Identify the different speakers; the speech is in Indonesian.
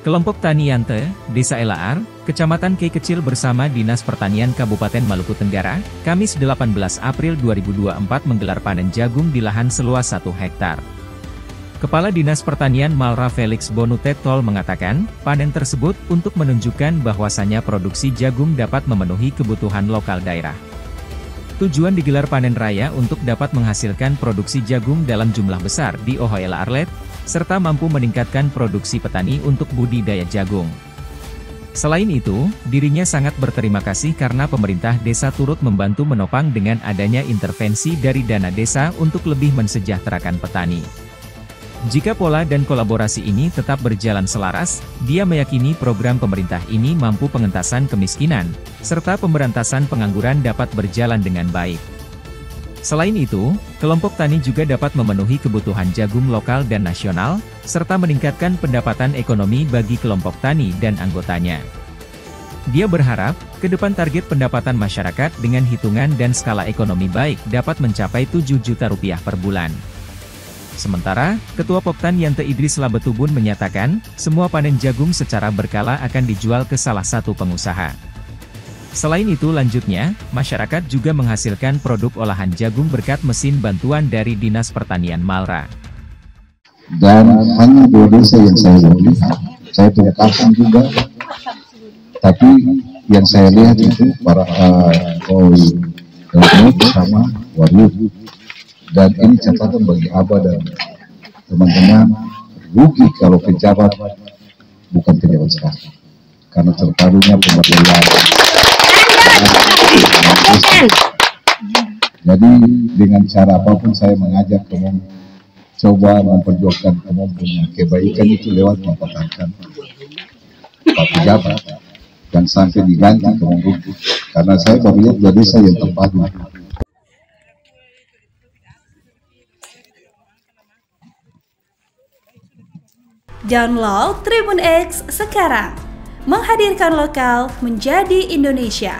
Speaker 1: Kelompok Tani Yante, Desa Elaar, Kecamatan Kei Kecil bersama Dinas Pertanian Kabupaten Maluku Tenggara, Kamis 18 April 2024 menggelar panen jagung di lahan seluas 1 hektar. Kepala Dinas Pertanian Malra Felix Bonutetol mengatakan, panen tersebut untuk menunjukkan bahwasannya produksi jagung dapat memenuhi kebutuhan lokal daerah. Tujuan digelar panen raya untuk dapat menghasilkan produksi jagung dalam jumlah besar di Ohoela Arlet, serta mampu meningkatkan produksi petani untuk budidaya jagung. Selain itu, dirinya sangat berterima kasih karena pemerintah desa turut membantu menopang dengan adanya intervensi dari dana desa untuk lebih mensejahterakan petani. Jika pola dan kolaborasi ini tetap berjalan selaras, dia meyakini program pemerintah ini mampu pengentasan kemiskinan, serta pemberantasan pengangguran dapat berjalan dengan baik. Selain itu, kelompok tani juga dapat memenuhi kebutuhan jagung lokal dan nasional, serta meningkatkan pendapatan ekonomi bagi kelompok tani dan anggotanya. Dia berharap, ke depan target pendapatan masyarakat dengan hitungan dan skala ekonomi baik dapat mencapai 7 juta rupiah per bulan. Sementara, Ketua Poktan Yante Idris Labetubun menyatakan, semua panen jagung secara berkala akan dijual ke salah satu pengusaha. Selain itu lanjutnya, masyarakat juga menghasilkan produk olahan jagung berkat mesin bantuan dari Dinas Pertanian Malra.
Speaker 2: Dan hanya 2 desa yang saya lihat, saya punya kampung juga, tapi yang saya lihat itu para Koi sama Wario. Dan ini catatan bagi Abah dan teman-teman, rugi kalau pejabat bukan pejabat sekarang, karena terpadunya pemberdayaan. Jadi dengan cara apapun saya mengajak kamu coba memperjuangkan kamu punya kebaikan itu lewat mempertahankan Pak pejabat dan sampai diganti kamu rugi, karena saya baru lihat 2 desa yang terpadu.
Speaker 3: Download Tribun X sekarang, menghadirkan lokal menjadi Indonesia.